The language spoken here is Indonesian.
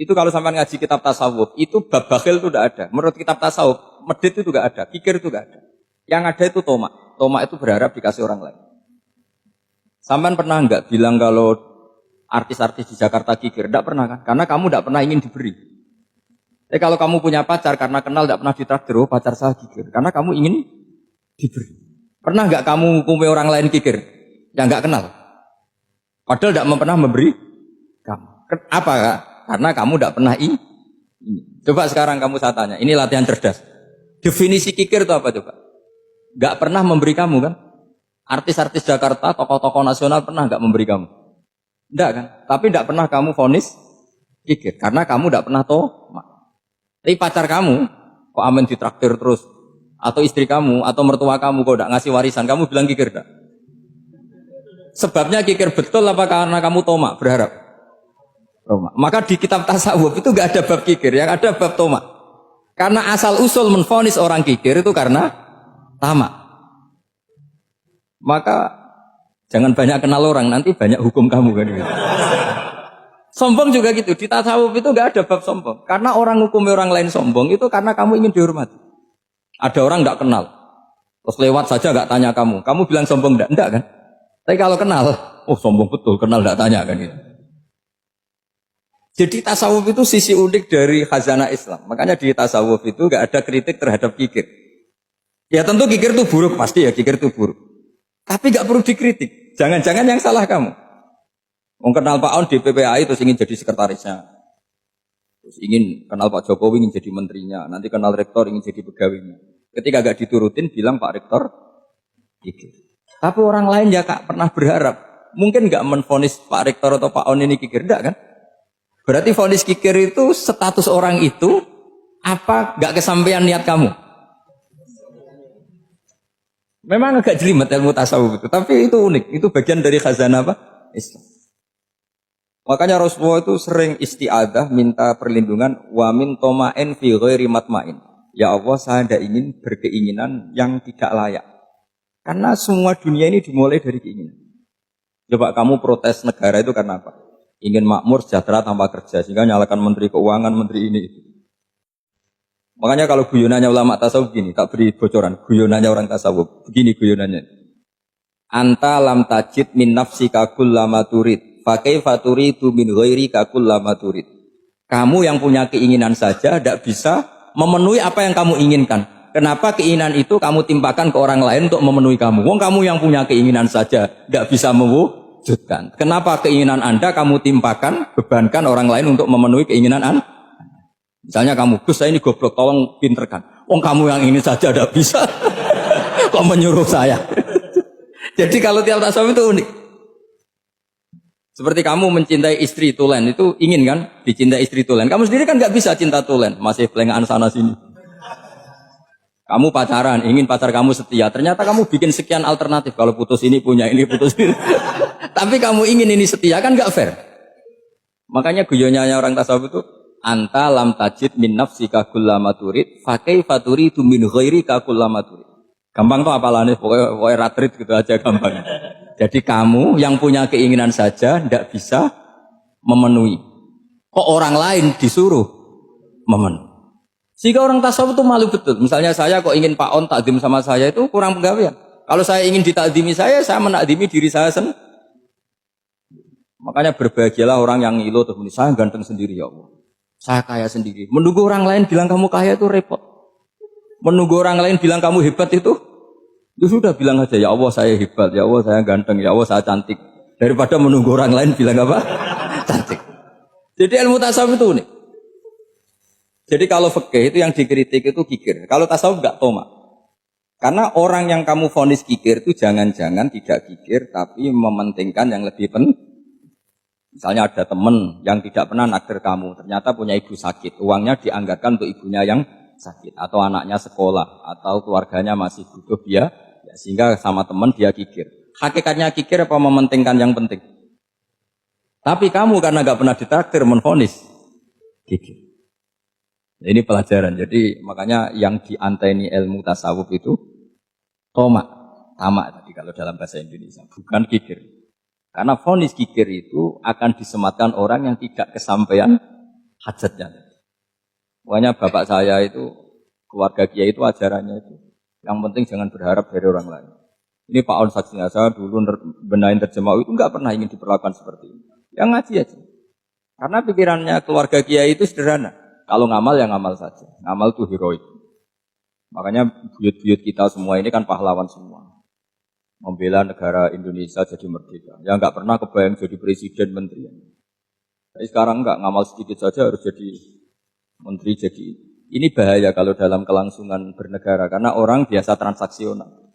Itu kalau sampai ngaji kitab tasawuf, itu bab bakhil itu tidak ada. Menurut kitab tasawuf, medit itu tidak ada, kikir itu tidak ada. Yang ada itu tomak. Tomak itu berharap dikasih orang lain. Sampai pernah enggak bilang kalau artis-artis di Jakarta kikir? Tidak pernah kan? Karena kamu tidak pernah ingin diberi. Kalau kamu punya pacar karena kenal tidak pernah ditraktir, oh pacar saya kikir. Karena kamu ingin diberi. Pernah enggak kamu hukumi orang lain kikir? Yang enggak kenal. Padahal tidak pernah memberi kamu. Apa kak? Karena kamu tidak pernah ini. Coba sekarang kamu saya tanya, ini latihan cerdas. Definisi kikir itu apa coba? Enggak pernah memberi kamu kan? Artis-artis Jakarta, tokoh-tokoh nasional pernah enggak memberi kamu? Enggak kan? Tapi enggak pernah kamu vonis kikir. Karena kamu enggak pernah tomak. Tapi pacar kamu, kok amin ditraktir terus? Atau istri kamu, atau mertua kamu, kok enggak ngasih warisan, kamu bilang kikir enggak? Sebabnya kikir betul apa karena kamu tomak, berharap? Tomak. Maka di kitab tasawuf itu enggak ada bab kikir, yang ada bab tomak. Karena asal usul menvonis orang kikir itu karena tamak. Maka jangan banyak kenal orang, nanti banyak hukum kamu kan gitu. Sombong juga gitu, di tasawuf itu enggak ada bab sombong. Karena orang hukumi orang lain sombong itu karena kamu ingin dihormati. Ada orang enggak kenal, terus lewat saja enggak tanya kamu bilang sombong enggak kan? Tapi kalau kenal, oh sombong betul, kenal enggak tanya kan gitu. Jadi tasawuf itu sisi unik dari khazanah Islam. Makanya di tasawuf itu enggak ada kritik terhadap kikir. Ya tentu kikir itu buruk, pasti ya kikir itu buruk. Tapi enggak perlu dikritik. Jangan-jangan yang salah kamu. Mau kenal Pak On di PPAI terus ingin jadi sekretarisnya. Terus ingin kenal Pak Jokowi ingin jadi menterinya. Nanti kenal rektor ingin jadi pegawainya. Ketika enggak diturutin bilang Pak Rektor kikir. Tapi orang lain ya Kak pernah berharap. Mungkin enggak menvonis Pak Rektor atau Pak On ini kikir, enggak kan? Berarti vonis kikir itu status orang itu apa enggak kesampaian niat kamu? Memang agak jelimet ilmu tasawuf itu, tapi itu unik. Itu bagian dari khazanah apa? Islam. Makanya Rasulullah itu sering isti'adah, minta perlindungan wa min toma'in fi ghairi matma'in. Ya Allah, saya tidak ingin berkeinginan yang tidak layak. Karena semua dunia ini dimulai dari keinginan. Coba kamu protes negara itu karena apa? Ingin makmur, sejahtera tanpa kerja, sehingga nyalakan menteri keuangan, menteri ini itu. Makanya kalau guyonannya ulama tasawuf gini, tak beri bocoran, guyonannya orang tasawuf, begini guyonannya. Anta lam tajid min nafsika kullama turid, fa kaifa turidu min ghairika kullama turid. Kamu yang punya keinginan saja tidak bisa memenuhi apa yang kamu inginkan. Kenapa keinginan itu kamu timpakan ke orang lain untuk memenuhi kamu? Wong kamu yang punya keinginan saja tidak bisa mewujudkan. Kenapa keinginan Anda kamu timpakan, bebankan orang lain untuk memenuhi keinginan Anda? Misalnya kamu, Gus saya ini goblok, tolong pinterkan. Wong kamu yang ini saja tidak bisa, kok menyuruh saya? Jadi kalau tiap tasawuf itu unik. Seperti kamu mencintai istri tulen, itu ingin kan dicintai istri tulen. Kamu sendiri kan nggak bisa cinta tulen, masih pelengahan sana sini. Kamu pacaran, ingin pacar kamu setia. Ternyata kamu bikin sekian alternatif. Kalau putus ini punya ini, putus ini. Tapi kamu ingin ini setia, kan nggak fair. Makanya guyonanya orang tasawuf itu, anta lam tajid min nafsika kullama turid, fa kaifa turidu min ghairika kullama turid. Gampang tuh apalane, pokoknya ratrit gitu aja gampang. Jadi kamu yang punya keinginan saja tidak bisa memenuhi. Kok orang lain disuruh memenuhi? Sehingga orang tasawuf itu malu betul. Misalnya saya kok ingin Pak On takdim sama saya itu kurang penggawean. Kalau saya ingin ditakdimi saya menakdimi diri saya sendiri. Makanya berbahagialah orang yang ngilu terus muni, saya ganteng sendiri ya Allah. Saya kaya sendiri. Menunggu orang lain bilang kamu kaya itu repot. Menunggu orang lain bilang kamu hebat itu sudah bilang aja, ya Allah saya hebat, ya Allah saya ganteng, ya Allah saya cantik. Daripada menunggu orang lain bilang apa? Cantik. Jadi ilmu tasawuf itu unik. Jadi kalau fikih itu yang dikritik itu kikir. Kalau tasawuf enggak tomak. Karena orang yang kamu vonis kikir itu jangan-jangan tidak kikir tapi mementingkan yang lebih penting. Misalnya ada teman yang tidak pernah naktir kamu, ternyata punya ibu sakit, uangnya dianggarkan untuk ibunya yang sakit, atau anaknya sekolah, atau keluarganya masih butuh biaya, ya, sehingga sama teman dia kikir. Hakikatnya kikir apa mementingkan yang penting? Tapi kamu karena nggak pernah ditraktir menvonis kikir. Ini pelajaran. Jadi makanya yang dianteni ilmu tasawuf itu tomak, tamak tadi kalau dalam bahasa Indonesia, bukan kikir. Karena vonis kikir itu akan disematkan orang yang tidak kesampaian hajatnya. Pokoknya bapak saya itu, keluarga kiai itu ajarannya itu. Yang penting jangan berharap dari orang lain. Ini Pak On saksinya, saya dulu benahin terjemah itu nggak pernah ingin diperlakukan seperti ini. Yang ngaji aja. Karena pikirannya keluarga kiai itu sederhana. Kalau ngamal ya ngamal saja. Ngamal itu heroik. Makanya buyut-buyut kita semua ini kan pahlawan semua. Membela negara Indonesia jadi merdeka. Ya nggak pernah kebayang jadi presiden, menteri. Tapi sekarang nggak, ngamal sedikit saja harus jadi menteri. Jadi ini bahaya kalau dalam kelangsungan bernegara. Karena orang biasa transaksional.